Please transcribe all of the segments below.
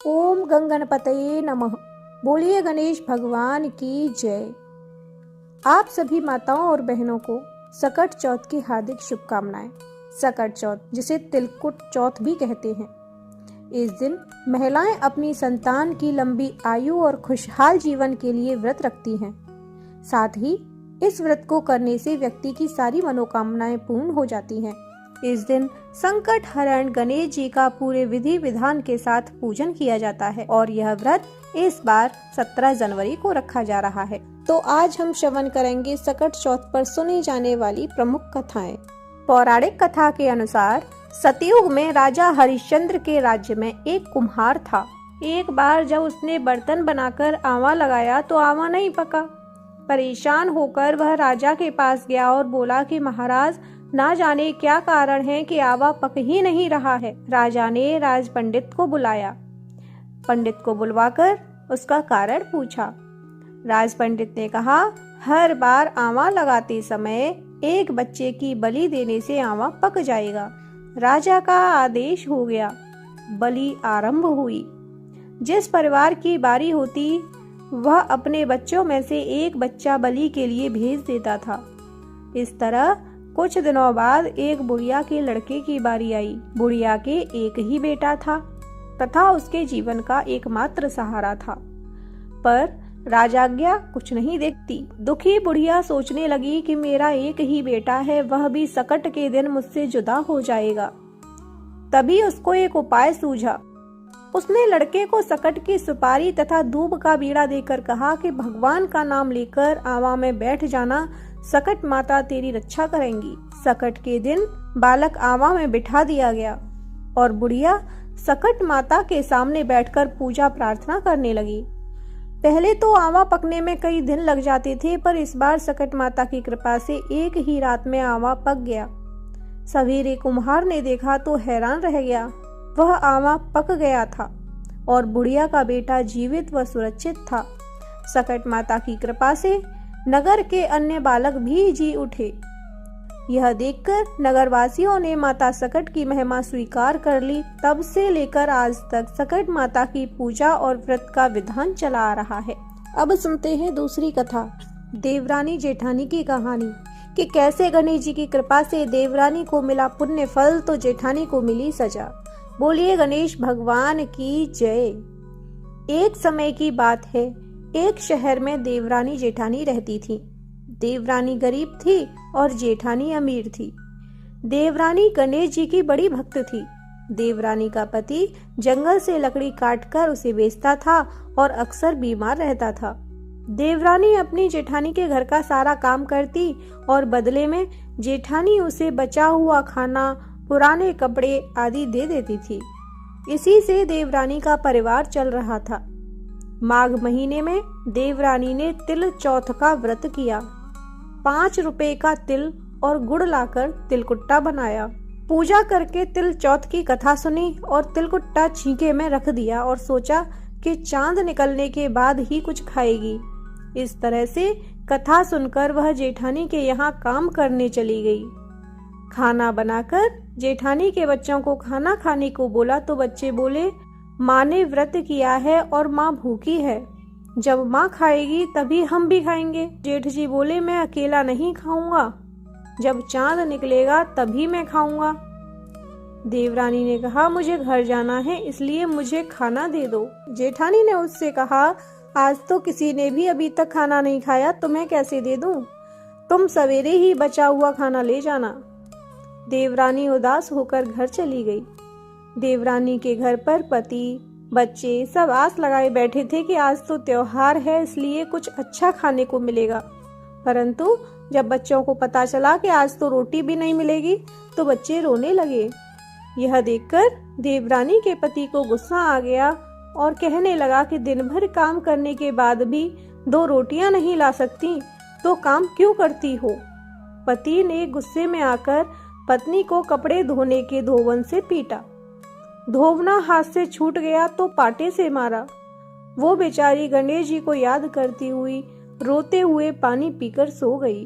ओम गंगणपतये नमः। बोलिए गणेश भगवान की जय। आप सभी माताओं और बहनों को सकट चौथ की हार्दिक शुभकामनाएं। सकट चौथ, जिसे तिलकुट चौथ भी कहते हैं, इस दिन महिलाएं अपनी संतान की लंबी आयु और खुशहाल जीवन के लिए व्रत रखती हैं। साथ ही इस व्रत को करने से व्यक्ति की सारी मनोकामनाएं पूर्ण हो जाती हैं। इस दिन संकट हरण गणेश जी का पूरे विधि विधान के साथ पूजन किया जाता है और यह व्रत इस बार 17 जनवरी को रखा जा रहा है। तो आज हम श्रवण करेंगे सकट चौथ पर सुनी जाने वाली प्रमुख कथाएं। पौराणिक कथा के अनुसार सतयुग में राजा हरिश्चंद्र के राज्य में एक कुम्हार था। एक बार जब उसने बर्तन बनाकर आवा लगाया तो आवा नहीं पका। परेशान होकर वह राजा के पास गया और बोला कि महाराज, ना जाने क्या कारण है कि आवा पक ही नहीं रहा है। राजा ने राज पंडित को बुलाया। पंडित को बुलवाकर उसका कारण पूछा। राज पंडित ने कहा, हर बार आवा लगाते समय एक बच्चे की बलि देने से आवा पक जाएगा। राजा का आदेश हो गया। बलि आरंभ हुई। जिस परिवार की बारी होती वह अपने बच्चों में से एक बच्चा बलि के लिए भेज देता था। इस तरह कुछ दिनों बाद एक बुढ़िया के लड़के की बारी आई। बुढ़िया के एक ही बेटा था तथा उसके जीवन का एकमात्र सहारा था, पर राजाज्ञा कुछ नहीं देखती। दुखी बुढ़िया सोचने लगी कि मेरा एक ही बेटा है, वह भी सकट के दिन मुझसे जुदा हो जाएगा। तभी उसको एक उपाय सूझा। उसने लड़के को सकट की सुपारी तथा दूब का बीड़ा देकर कहा कि भगवान का नाम लेकर आवा में बैठ जाना, सकट माता तेरी रक्षा करेंगी। सकट के दिन बालक आवा में बिठा दिया गया और बुढ़िया सकट माता के सामने बैठकर पूजा प्रार्थना करने लगी। पहले तो आवा पकने में कई दिन लग जाते थे, पर इस बार सकट माता की कृपा से एक ही रात में आवा पक गया। सवेरे कुम्हार ने देखा तो हैरान रह गया। वह आवा पक गया था और बुढ़िया का बेटा जीवित व सुरक्षित था। सकट माता की कृपा से नगर के अन्य बालक भी जी उठे। यह देखकर नगरवासियों ने माता सकट की महिमा स्वीकार कर ली। तब से लेकर आज तक सकट माता की पूजा और व्रत का विधान चला आ रहा है। अब सुनते हैं दूसरी कथा, देवरानी जेठानी की कहानी, कि कैसे गणेश जी की कृपा से देवरानी को मिला पुण्य फल तो जेठानी को मिली सजा। बोलिए गणेश भगवान की जय। एक समय की बात है, एक शहर में देवरानी जेठानी रहती थी। देवरानी गरीब थी और जेठानी अमीर थी। देवरानी गणेश जी की बड़ी भक्त थी। देवरानी का पति जंगल से लकड़ी काटकर उसे बेचता था और अक्सर बीमार रहता था। देवरानी अपनी जेठानी के घर का सारा काम करती और बदले में जेठानी उसे बचा हुआ खाना, पुराने कपड़े आदि दे देती थी। इसी से देवरानी का परिवार चल रहा था। माघ महीने में देवरानी ने तिल चौथ का व्रत किया। 5 रुपए का तिल और गुड़ लाकर तिलकुट्टा बनाया। पूजा करके तिल चौथ की कथा सुनी और तिलकुट्टा छींके में रख दिया और सोचा कि चांद निकलने के बाद ही कुछ खाएगी। इस तरह से कथा सुनकर वह जेठानी के यहाँ काम करने चली गई। खाना बनाकर जेठानी के बच्चों को खाना खाने को बोला तो बच्चे बोले, माँ ने व्रत किया है और माँ भूखी है, जब माँ खाएगी तभी हम भी खाएंगे। जेठ जी बोले, मैं अकेला नहीं खाऊंगा, जब चांद निकलेगा तभी मैं खाऊंगा। देवरानी ने कहा, मुझे घर जाना है, इसलिए मुझे खाना दे दो। जेठानी ने उससे कहा, आज तो किसी ने भी अभी तक खाना नहीं खाया, तुम्हें कैसे दे दूं? तुम सवेरे ही बचा हुआ खाना ले जाना। देवरानी उदास होकर घर चली गई। देवरानी के घर पर पति, बच्चे सब आस लगाए बैठे थे कि आज तो त्योहार है, इसलिए कुछ अच्छा खाने को मिलेगा। परंतु जब बच्चों को पता चला कि आज तो रोटी भी नहीं मिलेगी तो बच्चे रोने लगे। यह देखकर देवरानी के पति को गुस्सा आ गया और कहने लगा कि दिन भर काम करने के बाद भी 2 रोटियां नहीं ला सकती तो काम क्यों करती हो। पति ने गुस्से में आकर पत्नी को कपड़े धोने के धोवन से पीटा। धोवना हाथ से छूट गया तो पाटे से मारा। वो बेचारी गणेश जी को याद करती हुई रोते हुए पानी पीकर सो गई।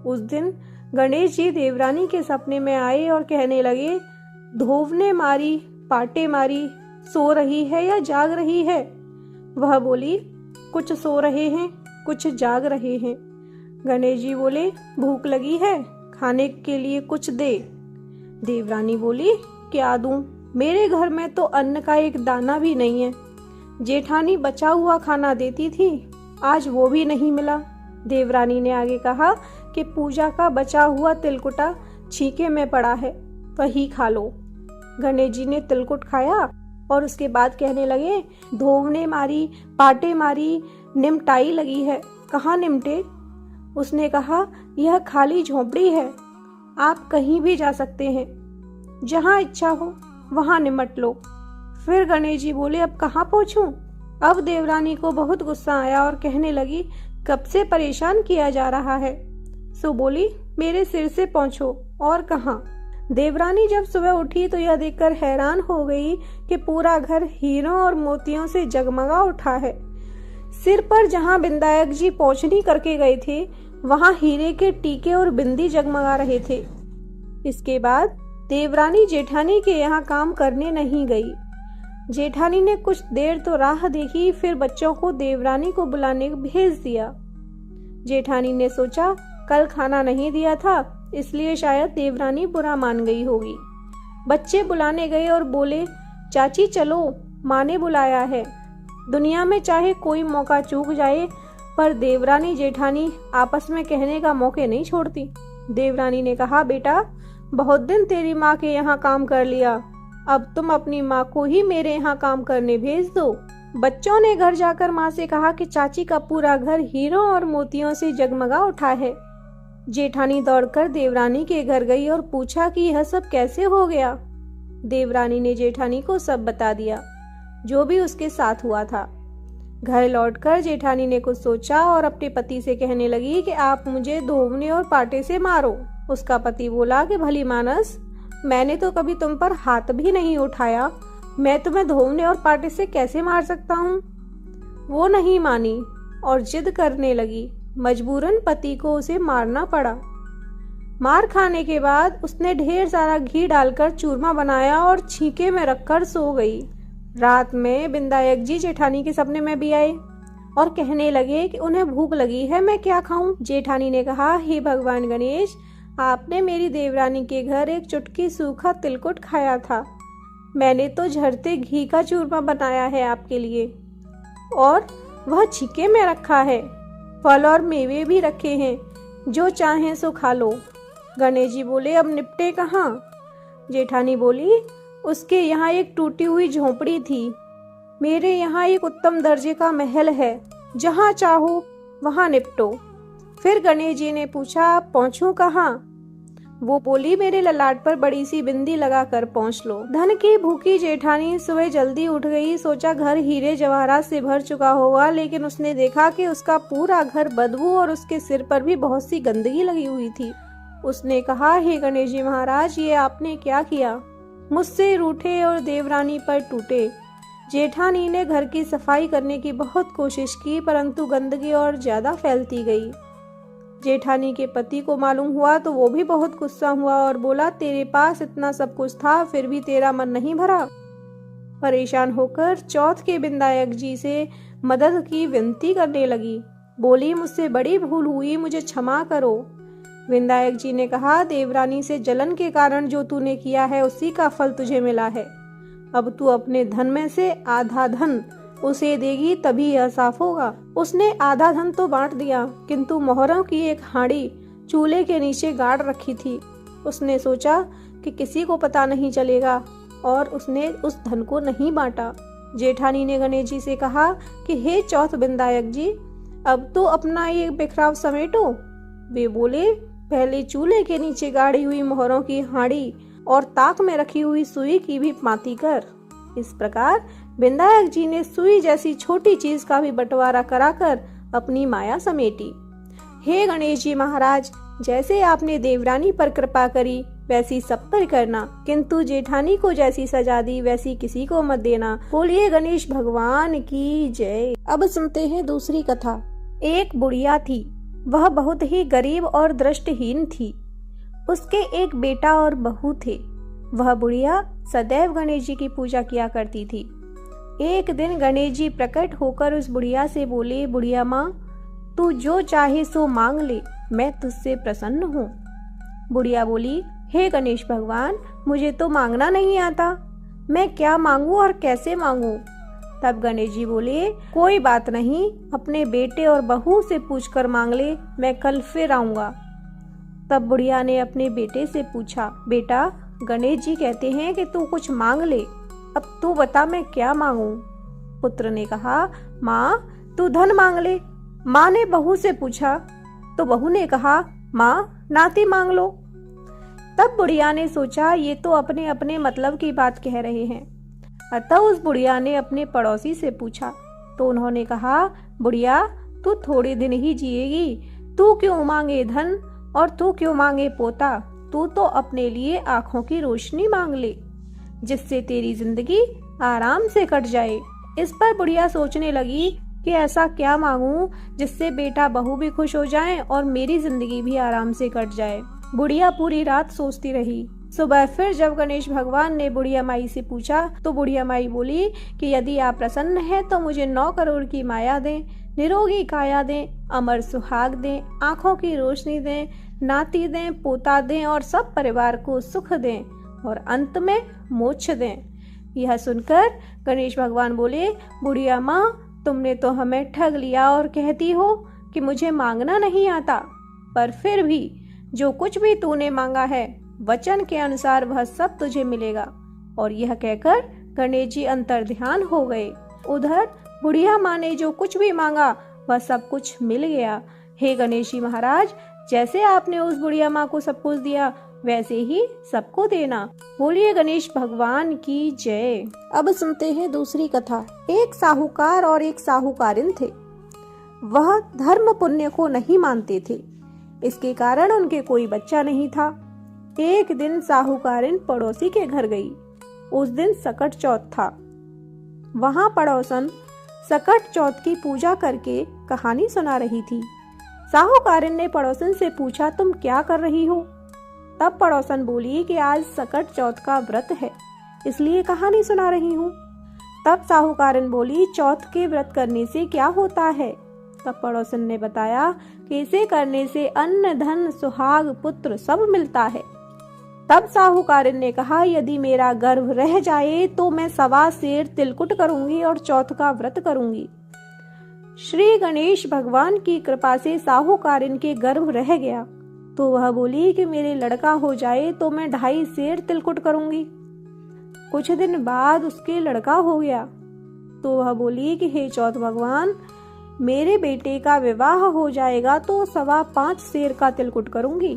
उस दिन गणेश जी देवरानी के सपने में आए और कहने लगे, धोवने मारी, पाटे मारी, सो रही है या जाग रही है? वह बोली, कुछ सो रहे हैं, कुछ जाग रहे हैं। गणेश जी बोले, भूख लगी है, खाने के लिए कुछ दे। देवरानी बोली, क्या दूं? मेरे घर में तो अन्न का एक दाना भी नहीं है। जेठानी बचा हुआ खाना देती थी, आज वो भी नहीं मिला। देवरानी ने आगे कहा कि पूजा का बचा हुआ तिलकुटा छीके में पड़ा है, वही खा लो। गणेश जी ने तिलकुट खाया और उसके बाद कहने लगे, धोवने मारी, पाटे मारी, निमटाई लगी है, कहाँ निमटे? उसने कहा, यह खाली झोंपड़ी है, आप कहीं भी जा सकते हैं, जहाँ इच्छा हो वहाँ निमट लो। फिर गणेश जी बोले, अब कहाँ पहुँचूं? अब देवरानी को बहुत गुस्सा आया और कहने लगी, कब से परेशान किया जा रहा है? सो बोली, मेरे सिर से पहुँचो, और कहाँ? देवरानी जब सुबह उठी तो यह देखकर हैरान हो गई कि पूरा घर हीरों और मोतियों से जगमगा उठा है। सिर पर जहाँ बिंदायक जी पहुँचनी करके गए थे, वहाँ हीरे के टीके और बिंदी जगमगा रहे थे। इसके बाद देवरानी जेठानी के यहाँ काम करने नहीं गई। जेठानी ने कुछ देर तो राह देखी, फिर बच्चों को देवरानी को बुलाने भेज दिया। जेठानी ने सोचा, कल खाना नहीं दिया था, इसलिए शायद देवरानी बुरा मान गई होगी। बच्चे बुलाने गए और बोले, चाची चलो, माँ ने बुलाया है। दुनिया में चाहे कोई मौका चूक जाए, पर देवरानी जेठानी आपस में कहने का मौके नहीं छोड़ती। देवरानी ने कहा, बेटा, बहुत दिन तेरी माँ के यहाँ काम कर लिया, अब तुम अपनी माँ को ही मेरे यहाँ काम करने भेज दो। बच्चों ने घर जाकर माँ से कहा कि चाची का पूरा घर हीरों और मोतियों से जगमगा उठा है। जेठानी दौड़कर देवरानी के घर गई और पूछा कि यह सब कैसे हो गया। देवरानी ने जेठानी को सब बता दिया, जो भी उसके साथ हुआ था। घर लौटकर जेठानी ने कुछ सोचा और अपने पति से कहने लगी कि आप मुझे धोवने और पाटे से मारो। उसका पति बोला कि भली मानस, मैंने तो कभी तुम पर हाथ भी नहीं उठाया, मैं तुम्हें धोवने और पाटे से कैसे मार सकता हूँ? वो नहीं मानी और जिद करने लगी। मजबूरन पति को उसे मारना पड़ा। मार खाने के बाद उसने ढेर सारा घी डालकर चूरमा बनाया और छीके में रखकर सो गई। रात में बिंदायक जी जेठानी के सपने में भी आए और कहने लगे कि उन्हें भूख लगी है, मैं क्या खाऊं? जेठानी ने कहा, हे भगवान गणेश, आपने मेरी देवरानी के घर एक चुटकी सूखा तिलकुट खाया था, मैंने तो झरते घी का चूरमा बनाया है आपके लिए, और वह छीके में रखा है। फल और मेवे भी रखे हैं, जो चाहें सो खा लो। गणेश जी बोले, अब निपटे कहाँ? जेठानी बोली, उसके यहाँ एक टूटी हुई झोंपड़ी थी, मेरे यहाँ एक उत्तम दर्जे का महल है, जहाँ चाहो वहाँ निपटो। फिर गणेश जी ने पूछा, आप पहुँचूं कहाँ? वो बोली, मेरे ललाट पर बड़ी सी बिंदी लगाकर पहुँच लो। धन की भूखी जेठानी सुबह जल्दी उठ गई। सोचा घर हीरे जवाहरात से भर चुका होगा, लेकिन उसने देखा कि उसका पूरा घर बदबू और उसके सिर पर भी बहुत सी गंदगी लगी हुई थी। उसने कहा, हे गणेश जी महाराज, ये आपने क्या किया? मुझसे रूठे और देवरानी पर टूटे। जेठानी ने घर की सफाई करने की बहुत कोशिश की, परंतु गंदगी और ज्यादा फैलती गई। जेठानी के पति को मालूम हुआ तो वो भी बहुत गुस्सा हुआ और बोला, तेरे पास इतना सब कुछ था, फिर भी तेरा मन नहीं भरा? परेशान होकर चौथ के बिंदायक जी से मदद की विनती करने लगी। बोली, मुझसे बड़ी भूल हुई, मुझे क्षमा करो। विंदायक जी ने कहा, देवरानी से जलन के कारण जो तूने किया है, उसी का फल तुझे मिला है। अब तू अपने धन में से आधा धन उसे देगी, तभी यह साफ होगा। उसने आधा धन तो बांट दिया, किंतु मोहरों की एक हांडी चूल्हे के नीचे गाड़ रखी थी। उसने सोचा कि किसी को पता नहीं चलेगा, और उसने उस धन को नहीं बांटा। जेठानी ने गणेश जी से कहा कि हे चौथ बिंदायक जी, अब तो अपना ये बिखराव समेटो। वे बोले, पहले चूल्हे के नीचे गाड़ी हुई मोहरों की हांडी और ताक में रखी हुई सुई की भी पाती कर। इस प्रकार बिंदायक जी ने सुई जैसी छोटी चीज का भी बंटवारा कराकर अपनी माया समेटी। हे गणेश जी महाराज, जैसे आपने देवरानी पर कृपा करी वैसी सब पर करना, किंतु जेठानी को जैसी सजा दी वैसी किसी को मत देना। बोलिए गणेश भगवान की जय। अब सुनते हैं दूसरी कथा। एक बुढ़िया थी, वह बहुत ही गरीब और दृष्टिहीन थी। उसके एक बेटा और बहू थे। वह बुढ़िया सदैव गणेश जी की पूजा किया करती थी। एक दिन गणेश जी प्रकट होकर उस बुढ़िया से बोले, बुढ़िया माँ, तू जो चाहे सो मांग ले, मैं तुझसे प्रसन्न हूँ। बुढ़िया बोली, हे गणेश भगवान, मुझे तो मांगना नहीं आता, मैं क्या मांगू और कैसे मांगू। तब गणेश जी बोले, कोई बात नहीं, अपने बेटे और बहू से पूछकर मांग ले, मैं कल फिर आऊंगा। तब बुढ़िया ने अपने बेटे से पूछा, बेटा, गणेश जी कहते हैं कि तू कुछ मांग ले, अब तू बता मैं क्या मांगू। पुत्र ने कहा, माँ तू धन मांग ले। माँ ने बहू से पूछा तो बहू ने कहा, माँ नाती मांग लो। तब बुढ़िया ने सोचा, ये तो अपने अपने मतलब की बात कह रहे हैं। अतः उस बुढ़िया ने अपने पड़ोसी से पूछा तो उन्होंने कहा, बुढ़िया तू थोड़े दिन ही जिएगी, तू क्यों मांगे धन और तू क्यों मांगे पोता, तू तो अपने लिए आंखों की रोशनी मांग ले, जिससे तेरी जिंदगी आराम से कट जाए। इस पर बुढ़िया सोचने लगी कि ऐसा क्या मांगूं जिससे बेटा बहू भी खुश हो जाएं और मेरी जिंदगी भी आराम से कट जाए। बुढ़िया पूरी रात सोचती रही। सुबह फिर जब गणेश भगवान ने बुढ़िया माई से पूछा तो बुढ़िया माई बोली कि यदि आप प्रसन्न हैं तो मुझे 9 करोड़ की माया दें, निरोगी काया दें, अमर सुहाग दें, आंखों की रोशनी दें, नाती दें, पोता दें और सब परिवार को सुख दें और अंत में मोक्ष दें। यह सुनकर गणेश भगवान बोले, बुढ़िया माँ, तुमने तो हमें ठग लिया और कहती हो कि मुझे मांगना नहीं आता, पर फिर भी जो कुछ भी तूने मांगा है वचन के अनुसार वह सब तुझे मिलेगा। और यह कहकर गणेश जी अंतर्ध्यान हो गए। उधर बुढ़िया माँ ने जो कुछ भी मांगा वह सब कुछ मिल गया। हे गणेश जी महाराज, जैसे आपने उस बुढ़िया माँ को सब कुछ दिया वैसे ही सबको देना। बोलिए गणेश भगवान की जय। अब सुनते हैं दूसरी कथा। एक साहूकार और एक साहूकारिन थे। वह धर्म पुण्य को नहीं मानते थे, इसके कारण उनके कोई बच्चा नहीं था। एक दिन साहूकारिन पड़ोसी के घर गई। उस दिन सकट चौथ था। वहां पड़ोसन सकट चौथ की पूजा करके कहानी सुना रही थी। साहूकारिन ने पड़ोसन से पूछा, तुम क्या कर रही हो? तब पड़ोसन बोली कि आज सकट चौथ का व्रत है, इसलिए कहानी सुना रही हूँ। तब साहूकारिन बोली, चौथ के व्रत करने से क्या होता है? तब पड़ोसन ने बताया कि इसे करने से अन्न, धन, सुहाग, पुत्र सब मिलता है। तब साहूकारिन ने कहा, यदि मेरा गर्भ रह जाए तो मैं 1.25 सेर तिलकुट करूंगी और चौथ का व्रत करूंगी। श्री गणेश भगवान की कृपा से साहूकारिन के गर्भ रह गया तो वह बोली कि मेरे लड़का हो जाए तो मैं 2.5 सेर तिलकुट करूंगी। कुछ दिन बाद उसके लड़का हो गया तो वह बोली कि हे चौथ भगवान, मेरे बेटे का विवाह हो जाएगा तो 5.25 सेर का तिलकुट करूंगी।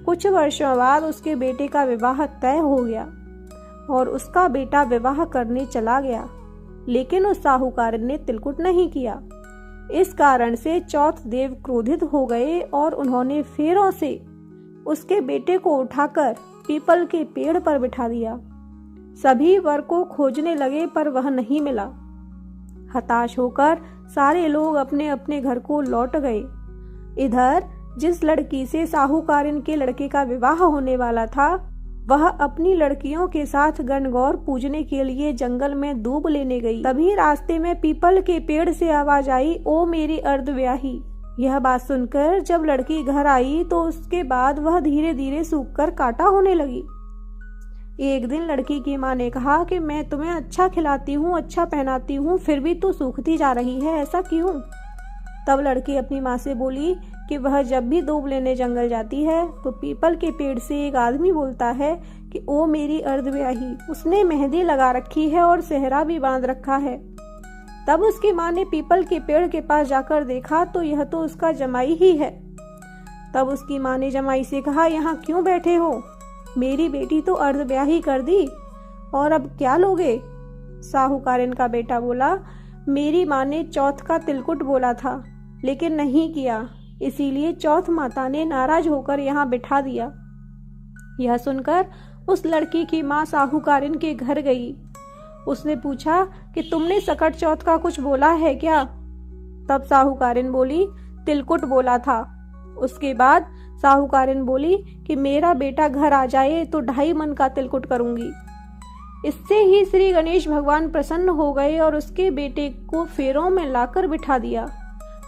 कुछ वर्षों बाद उसके बेटे का विवाह तय हो गया और उसका बेटा विवाह करने चला गया, लेकिन उस साहूकारिन ने तिलकुट नहीं किया। इस कारण से चौथ देव क्रोधित हो गए और उन्होंने फेरों से उसके बेटे को उठाकर पीपल के पेड़ पर बिठा दिया। सभी वर को खोजने लगे पर वह नहीं मिला। हताश होकर सारे लोग अपने अपने घर को लौट गए। इधर जिस लड़की से साहूकारिन के लड़के का विवाह होने वाला था वह अपनी लड़कियों के साथ गणगौर पूजने के लिए जंगल में दूब लेने गई। तभी रास्ते में पीपल के पेड़ से आवाज आई, ओ मेरी अर्धव्याही। यह बात सुनकर जब लड़की घर आई तो उसके बाद वह धीरे धीरे सूखकर कांटा होने लगी। एक दिन लड़की की माँ ने कहा कि मैं तुम्हें अच्छा खिलाती हूँ, अच्छा पहनाती हूँ, फिर भी तू सूखती जा रही है, ऐसा क्यों? तब लड़की अपनी माँ से बोली कि वह जब भी दूब लेने जंगल जाती है तो पीपल के पेड़ से एक आदमी बोलता है कि ओ मेरी अर्धव्याही, उसने मेहंदी लगा रखी है और सेहरा भी बांध रखा है। तब उसकी माँ ने पीपल के पेड़ के पास जाकर देखा तो यह तो उसका जमाई ही है। तब उसकी माँ ने जमाई से कहा, यहाँ क्यों बैठे हो? मेरी बेटी तो अर्धव्याही कर दी और अब क्या लोगे? साहूकारिन का बेटा बोला, मेरी माँ ने चौथ का तिलकुट बोला था लेकिन नहीं किया, इसीलिए चौथ माता ने नाराज होकर यहाँ बिठा दिया। यह सुनकर उस लड़की की माँ साहूकारिन के घर गई। उसने पूछा कि तुमने सकट चौथ का कुछ बोला है क्या? तब साहूकारिन बोली, तिलकुट बोला था। उसके बाद साहूकारिन बोली कि मेरा बेटा घर आ जाए तो 2.5 मन का तिलकुट करूंगी। इससे ही श्री गणेश भगवान प्रसन्न हो गए और उसके बेटे को फेरों में लाकर बिठा दिया।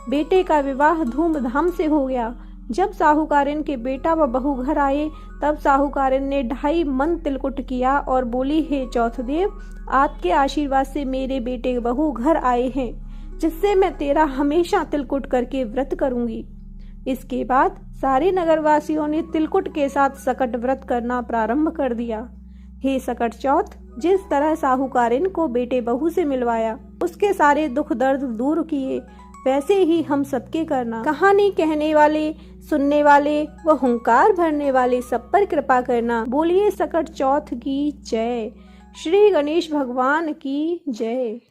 बेटे का विवाह धूमधाम से हो गया। जब साहूकारिन के बेटा व बहू घर आए तब साहूकारिन ने 2.5 मन तिलकुट किया और बोली, हे चौथदेव, आपके आशीर्वाद से मेरे बेटे बहू घर आए हैं, जिससे मैं तेरा हमेशा तिलकुट करके व्रत करूंगी। इसके बाद सारे नगरवासियों ने तिलकुट के साथ सकट व्रत करना प्रारंभ कर दिया। हे सकट चौथ, जिस तरह साहूकारिन को बेटे बहू से मिलवाया, उसके सारे दुख दर्द दूर किए, वैसे ही हम सबके करना। कहानी कहने वाले, सुनने वाले व हुंकार भरने वाले सब पर कृपा करना। बोलिए सकट चौथ की जय। श्री गणेश भगवान की जय।